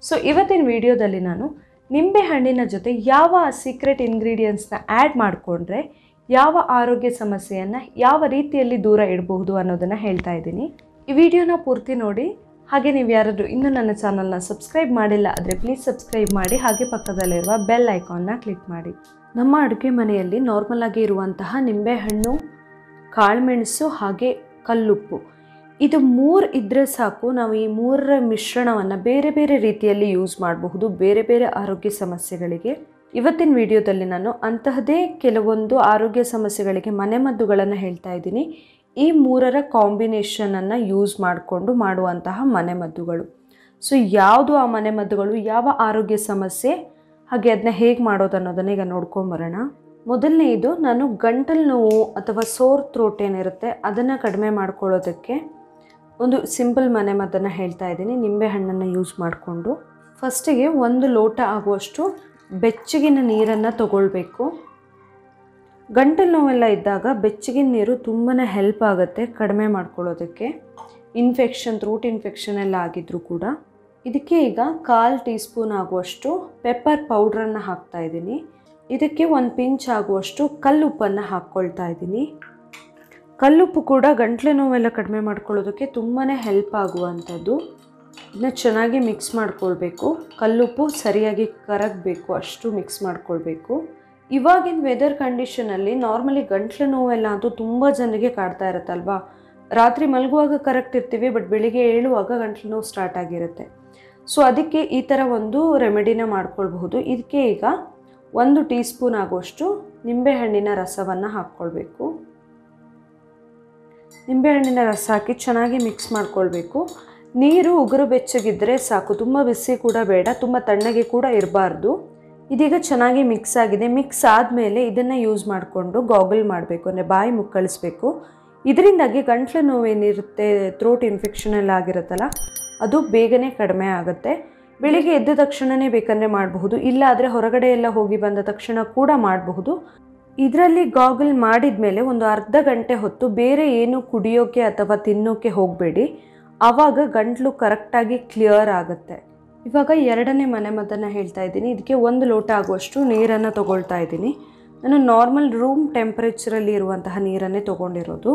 So ಇವತ್ತಿನ ವಿಡಿಯೋದಲ್ಲಿ ನಾನು ನಿಂಬೆ ಹಣ್ಣಿನ ಜೊತೆ ಯಾವ ಸೀಕ್ರೆಟ್ ಇಂಗ್ರೀಡಿಯೆಂಟ್ಸ್ನ ಆ್ಯಡ್ ಮಾಡಿಕೊಂಡ್ರೆ ಯಾವ ಆರೋಗ್ಯ ಸಮಸ್ಯೆಯನ್ನು ಯಾವ ರೀತಿಯಲ್ಲಿ ದೂರ ಇಡಬಹುದು ಅನ್ನೋದನ್ನು ಹೇಳ್ತಾ ಇದ್ದೀನಿ. ಈ ವಿಡಿಯೋನ ಪೂರ್ತಿ ನೋಡಿ. ಹಾಗೆ ನೀವು ಯಾರಾದರೂ ಇನ್ನೂ ನನ್ನ ಚಾನಲ್ನ ಸಬ್ಸ್ಕ್ರೈಬ್ ಮಾಡಿಲ್ಲ ಆದರೆ ಪ್ಲೀಸ್ ಸಬ್ಸ್ಕ್ರೈಬ್ ಮಾಡಿ, ಹಾಗೆ ಪಕ್ಕದಲ್ಲಿರುವ ಬೆಲ್ ಐಕಾನ್ನ ಕ್ಲಿಕ್ ಮಾಡಿ. ನಮ್ಮ ಅಡುಗೆ ಮನೆಯಲ್ಲಿ ನಾರ್ಮಲ್ ಆಗಿ ಇರುವಂತಹ ನಿಂಬೆಹಣ್ಣು, ಕಾಳುಮೆಣಸು ಹಾಗೆ ಕಲ್ಲುಪ್ಪು, ಇದು 3 ಇದ್ದರೆ ಸಾಕು. ನಾವು ಈ 3ರ ಮಿಶ್ರಣವನ್ನು ಬೇರೆ ಬೇರೆ ರೀತಿಯಲ್ಲಿ ಯೂಸ್ ಮಾಡಬಹುದು ಬೇರೆ ಬೇರೆ ಆರೋಗ್ಯ ಸಮಸ್ಯೆಗಳಿಗೆ. ಇವತ್ತಿನ ವಿಡಿಯೋದಲ್ಲಿ ನಾನು ಅಂತಹದೇ ಕೆಲವೊಂದು ಆರೋಗ್ಯ ಸಮಸ್ಯೆಗಳಿಗೆ ಮನೆಮದ್ದುಗಳನ್ನು ಹೇಳ್ತಾ ಇದ್ದೀನಿ. ಈ 3ರ ಕಾಂಬಿನೇಷನನ್ನು ಯೂಸ್ ಮಾಡಿಕೊಂಡು ಮಾಡುವಂತಹ ಮನೆಮದ್ದುಗಳು. ಸೊ ಯಾವುದು ಆ ಮನೆಮದ್ದುಗಳು, ಯಾವ ಆರೋಗ್ಯ ಸಮಸ್ಯೆ, ಹಾಗೆ ಅದನ್ನ ಹೇಗೆ ಮಾಡೋದು ಅನ್ನೋದನ್ನ ಈಗ ನೋಡ್ಕೊಂಬರೋಣ. ಮೊದಲನೇದು, ನಾನು ಗಂಟಲು ನೋವು ಅಥವಾ ಸೋರ್ ಥ್ರೋಟ್ ಏನಿರುತ್ತೆ ಅದನ್ನು ಕಡಿಮೆ ಮಾಡ್ಕೊಳ್ಳೋದಕ್ಕೆ ಒಂದು ಸಿಂಪಲ್ ಮನೆಮದ್ದನ್ನು ಹೇಳ್ತಾ ಇದ್ದೀನಿ. ನಿಂಬೆಹಣ್ಣನ್ನು ಯೂಸ್ ಮಾಡಿಕೊಂಡು ಫಸ್ಟಿಗೆ 1 ಲೋಟ ಆಗುವಷ್ಟು ಬೆಚ್ಚಗಿನ ನೀರನ್ನು ತಗೊಳ್ಬೇಕು. ಗಂಟಲು ನೋವೆಲ್ಲ ಇದ್ದಾಗ ಬೆಚ್ಚಗಿನ ನೀರು ತುಂಬಾ ಹೆಲ್ಪ್ ಆಗುತ್ತೆ ಕಡಿಮೆ ಮಾಡ್ಕೊಳ್ಳೋದಕ್ಕೆ. ಇನ್ಫೆಕ್ಷನ್, ಥ್ರೋಟ್ ಇನ್ಫೆಕ್ಷನ್ ಎಲ್ಲ ಆಗಿದ್ರೂ ಕೂಡ. ಇದಕ್ಕೆ ಈಗ 1/4 ಟೀ ಸ್ಪೂನ್ ಆಗುವಷ್ಟು ಪೆಪ್ಪರ್ ಪೌಡ್ರನ್ನು ಹಾಕ್ತಾ ಇದ್ದೀನಿ. ಇದಕ್ಕೆ 1 ಪಿಂಚ್ ಆಗುವಷ್ಟು ಕಲ್ಲುಪ್ಪನ್ನು ಹಾಕ್ಕೊಳ್ತಾ ಇದ್ದೀನಿ. ಕಲ್ಲುಪ್ಪು ಕೂಡ ಗಂಟ್ಲು ನೋವೆಲ್ಲ ಕಡಿಮೆ ಮಾಡ್ಕೊಳ್ಳೋದಕ್ಕೆ ತುಂಬಾ ಹೆಲ್ಪ್ ಆಗುವಂಥದ್ದು. ಇದನ್ನ ಚೆನ್ನಾಗಿ ಮಿಕ್ಸ್ ಮಾಡ್ಕೊಳ್ಬೇಕು. ಕಲ್ಲುಪ್ಪು ಸರಿಯಾಗಿ ಕರಗಬೇಕು, ಅಷ್ಟು ಮಿಕ್ಸ್ ಮಾಡ್ಕೊಳ್ಬೇಕು. ಇವಾಗಿನ ವೆದರ್ ಕಂಡೀಷನಲ್ಲಿ ನಾರ್ಮಲಿ ಗಂಟ್ಲು ನೋವೆಲ್ಲ ಅಂತೂ ತುಂಬ ಜನರಿಗೆ ಕಾಡ್ತಾ ಇರುತ್ತಲ್ವಾ. ರಾತ್ರಿ ಮಲಗುವಾಗ ಕರೆಕ್ಟ್ ಇರ್ತೀವಿ, ಬಟ್ ಬೆಳಿಗ್ಗೆ ಏಳುವಾಗ ಗಂಟ್ಲು ನೋವು ಸ್ಟಾರ್ಟ್ ಆಗಿರುತ್ತೆ. ಸೊ ಅದಕ್ಕೆ ಈ ಥರ ಒಂದು ರೆಮಿಡಿನ ಮಾಡ್ಕೊಳ್ಬಹುದು. ಇದಕ್ಕೆ ಈಗ 1 ಟೀ ಸ್ಪೂನ್ ಆಗುವಷ್ಟು ನಿಂಬೆಹಣ್ಣಿನ ರಸವನ್ನು ಹಾಕ್ಕೊಳ್ಬೇಕು. ನಿಂಬೆಹಣ್ಣಿನ ರಸ ಹಾಕಿ ಚೆನ್ನಾಗಿ ಮಿಕ್ಸ್ ಮಾಡ್ಕೊಳ್ಬೇಕು. ನೀರು ಉಗುರು ಬೆಚ್ಚಗಿದ್ದರೆ ಸಾಕು, ತುಂಬ ಬಿಸಿ ಕೂಡ ಬೇಡ, ತುಂಬ ತಣ್ಣಗೆ ಕೂಡ ಇರಬಾರ್ದು. ಇದೀಗ ಚೆನ್ನಾಗಿ ಮಿಕ್ಸ್ ಆಗಿದೆ. ಮಿಕ್ಸ್ ಆದಮೇಲೆ ಇದನ್ನು ಯೂಸ್ ಮಾಡಿಕೊಂಡು ಗಾಗಲ್ ಮಾಡಬೇಕು, ಅಂದರೆ ಬಾಯಿ ಮುಕ್ಕಳಿಸ್ಬೇಕು. ಇದರಿಂದಾಗಿ ಗಂಟ್ಲು ನೋವೇನಿರುತ್ತೆ, ಥ್ರೋಟ್ ಇನ್ಫೆಕ್ಷನ್ ಎಲ್ಲ ಆಗಿರುತ್ತಲ್ಲ, ಅದು ಬೇಗನೆ ಕಡಿಮೆ ಆಗುತ್ತೆ. ಬೆಳಿಗ್ಗೆ ಎದ್ದ ತಕ್ಷಣವೇ ಬೇಕಂದರೆ ಮಾಡಬಹುದು, ಇಲ್ಲ ಆದರೆ ಹೊರಗಡೆ ಎಲ್ಲ ಹೋಗಿ ಬಂದ ತಕ್ಷಣ ಕೂಡ ಮಾಡಬಹುದು. ಇದರಲ್ಲಿ ಗಾಗಲ್ ಮಾಡಿದ ಮೇಲೆ ಒಂದು ಅರ್ಧ ಗಂಟೆ ಹೊತ್ತು ಬೇರೆ ಏನು ಕುಡಿಯೋಕ್ಕೆ ಅಥವಾ ತಿನ್ನೋಕ್ಕೆ ಹೋಗಬೇಡಿ. ಆವಾಗ ಗಂಟ್ಲು ಕರೆಕ್ಟಾಗಿ ಕ್ಲಿಯರ್ ಆಗುತ್ತೆ. ಇವಾಗ 2ನೇ ಮನೆಮದ್ದನ್ನು ಹೇಳ್ತಾ ಇದ್ದೀನಿ. ಇದಕ್ಕೆ 1 ಲೋಟ ಆಗುವಷ್ಟು ನೀರನ್ನು ತೊಗೊಳ್ತಾ ಇದ್ದೀನಿ. ನಾನು ನಾರ್ಮಲ್ ರೂಮ್ ಟೆಂಪ್ರೇಚರಲ್ಲಿ ಇರುವಂತಹ ನೀರನ್ನೇ ತೊಗೊಂಡಿರೋದು.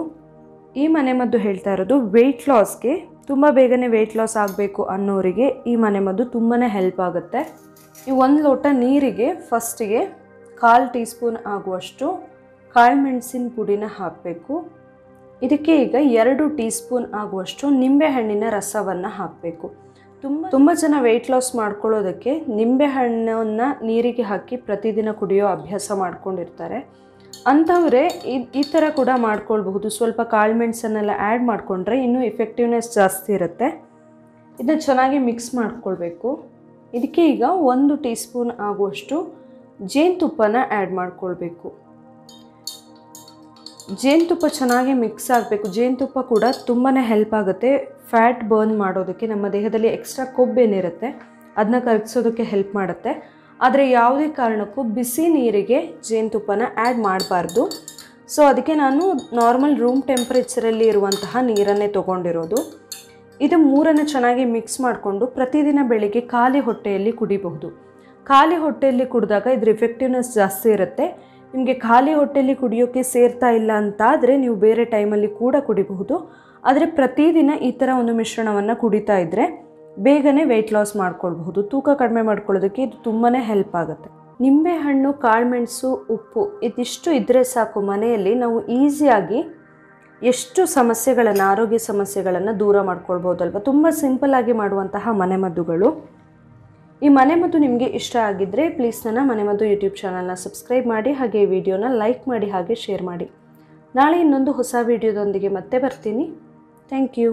ಈ ಮನೆಮದ್ದು ಹೇಳ್ತಾ ಇರೋದು ವೆಯ್ಟ್ ಲಾಸ್ಗೆ. ತುಂಬ ಬೇಗನೆ ವೆಯ್ಟ್ ಲಾಸ್ ಆಗಬೇಕು ಅನ್ನೋರಿಗೆ ಈ ಮನೆಮದ್ದು ತುಂಬಾ ಹೆಲ್ಪ್ ಆಗುತ್ತೆ. ಈ 1 ಲೋಟ ನೀರಿಗೆ ಫಸ್ಟಿಗೆ 1/4 ಟೀ ಸ್ಪೂನ್ ಆಗುವಷ್ಟು ಕಾಳುಮೆಣಸಿನ ಪುಡಿನ ಹಾಕಬೇಕು. ಇದಕ್ಕೆ ಈಗ 2 ಟೀ ಸ್ಪೂನ್ ಆಗುವಷ್ಟು ನಿಂಬೆಹಣ್ಣಿನ ರಸವನ್ನು ಹಾಕಬೇಕು. ತುಂಬ ಜನ ವೆಯ್ಟ್ ಲಾಸ್ ಮಾಡ್ಕೊಳ್ಳೋದಕ್ಕೆ ನಿಂಬೆಹಣ್ಣನ್ನು ನೀರಿಗೆ ಹಾಕಿ ಪ್ರತಿದಿನ ಕುಡಿಯೋ ಅಭ್ಯಾಸ ಮಾಡ್ಕೊಂಡಿರ್ತಾರೆ. ಅಂಥವರೇ ಈ ಥರ ಕೂಡ ಮಾಡ್ಕೊಳ್ಬಹುದು. ಸ್ವಲ್ಪ ಕಾಳುಮೆಣಸನ್ನೆಲ್ಲ ಆ್ಯಡ್ ಮಾಡಿಕೊಂಡ್ರೆ ಇನ್ನೂ ಎಫೆಕ್ಟಿವ್ನೆಸ್ ಜಾಸ್ತಿ ಇರುತ್ತೆ. ಇದನ್ನ ಚೆನ್ನಾಗಿ ಮಿಕ್ಸ್ ಮಾಡ್ಕೊಳ್ಬೇಕು. ಇದಕ್ಕೆ ಈಗ 1 ಟೀ ಸ್ಪೂನ್ ಆಗುವಷ್ಟು ಜೇನುತುಪ್ಪನ ಆ್ಯಡ್ ಮಾಡ್ಕೊಳ್ಬೇಕು. ಜೇನುತುಪ್ಪ ಚೆನ್ನಾಗಿ ಮಿಕ್ಸ್ ಆಗಬೇಕು. ಜೇನುತುಪ್ಪ ಕೂಡ ತುಂಬಾ ಹೆಲ್ಪ್ ಆಗುತ್ತೆ ಫ್ಯಾಟ್ ಬರ್ನ್ ಮಾಡೋದಕ್ಕೆ. ನಮ್ಮ ದೇಹದಲ್ಲಿ ಎಕ್ಸ್ಟ್ರಾ ಕೊಬ್ಬೇನಿರುತ್ತೆ ಅದನ್ನ ಕರಗಿಸೋದಕ್ಕೆ ಹೆಲ್ಪ್ ಮಾಡುತ್ತೆ. ಆದರೆ ಯಾವುದೇ ಕಾರಣಕ್ಕೂ ಬಿಸಿ ನೀರಿಗೆ ಜೇನುತುಪ್ಪನ ಆ್ಯಡ್ ಮಾಡಬಾರ್ದು. ಸೊ ಅದಕ್ಕೆ ನಾನು ನಾರ್ಮಲ್ ರೂಮ್ ಟೆಂಪ್ರೇಚರಲ್ಲಿ ಇರುವಂತಹ ನೀರನ್ನೇ ತೊಗೊಂಡಿರೋದು. ಇದು 3ನ್ನು ಚೆನ್ನಾಗಿ ಮಿಕ್ಸ್ ಮಾಡಿಕೊಂಡು ಪ್ರತಿದಿನ ಬೆಳಿಗ್ಗೆ ಖಾಲಿ ಹೊಟ್ಟೆಯಲ್ಲಿ ಕುಡಿಬಹುದು. ಖಾಲಿ ಹೊಟ್ಟೆಯಲ್ಲಿ ಕುಡಿದಾಗ ಇದ್ರ ಎಫೆಕ್ಟಿವ್ನೆಸ್ ಜಾಸ್ತಿ ಇರುತ್ತೆ. ನಿಮಗೆ ಖಾಲಿ ಹೊಟ್ಟೆಯಲ್ಲಿ ಕುಡಿಯೋಕ್ಕೆ ಸೇರ್ತಾ ಇಲ್ಲ ಅಂತಾದರೆ ನೀವು ಬೇರೆ ಟೈಮಲ್ಲಿ ಕೂಡ ಕುಡಿಬಹುದು. ಆದರೆ ಪ್ರತಿದಿನ ಈ ಥರ ಒಂದು ಮಿಶ್ರಣವನ್ನು ಕುಡಿತಾ ಇದ್ದರೆ ಬೇಗನೆ ವೆಯ್ಟ್ ಲಾಸ್ ಮಾಡ್ಕೊಳ್ಬಹುದು. ತೂಕ ಕಡಿಮೆ ಮಾಡ್ಕೊಳ್ಳೋದಕ್ಕೆ ಇದು ತುಂಬಾ ಹೆಲ್ಪ್ ಆಗುತ್ತೆ. ನಿಂಬೆಹಣ್ಣು, ಕಾಳುಮೆಣಸು, ಉಪ್ಪು ಇದಿಷ್ಟು ಇದ್ದರೆ ಸಾಕು. ಮನೆಯಲ್ಲಿ ನಾವು ಈಸಿಯಾಗಿ ಎಷ್ಟು ಸಮಸ್ಯೆಗಳನ್ನು, ಆರೋಗ್ಯ ಸಮಸ್ಯೆಗಳನ್ನು ದೂರ ಮಾಡ್ಕೊಳ್ಬೋದಲ್ವ. ತುಂಬ ಸಿಂಪಲ್ಲಾಗಿ ಮಾಡುವಂತಹ ಮನೆಮದ್ದುಗಳು. ಈ ಮನೆಮದ್ದು ನಿಮಗೆ ಇಷ್ಟ ಆಗಿದ್ದರೆ ಪ್ಲೀಸ್ ನನ್ನ ಮನೆಮದ್ದು ಯೂಟ್ಯೂಬ್ ಚಾನಲ್ನ ಸಬ್ಸ್ಕ್ರೈಬ್ ಮಾಡಿ, ಹಾಗೆ ಈ ವಿಡಿಯೋನ ಲೈಕ್ ಮಾಡಿ, ಹಾಗೆ ಶೇರ್ ಮಾಡಿ. ನಾಳೆ ಇನ್ನೊಂದು ಹೊಸ ವಿಡಿಯೋದೊಂದಿಗೆ ಮತ್ತೆ ಬರ್ತೀನಿ. Thank you.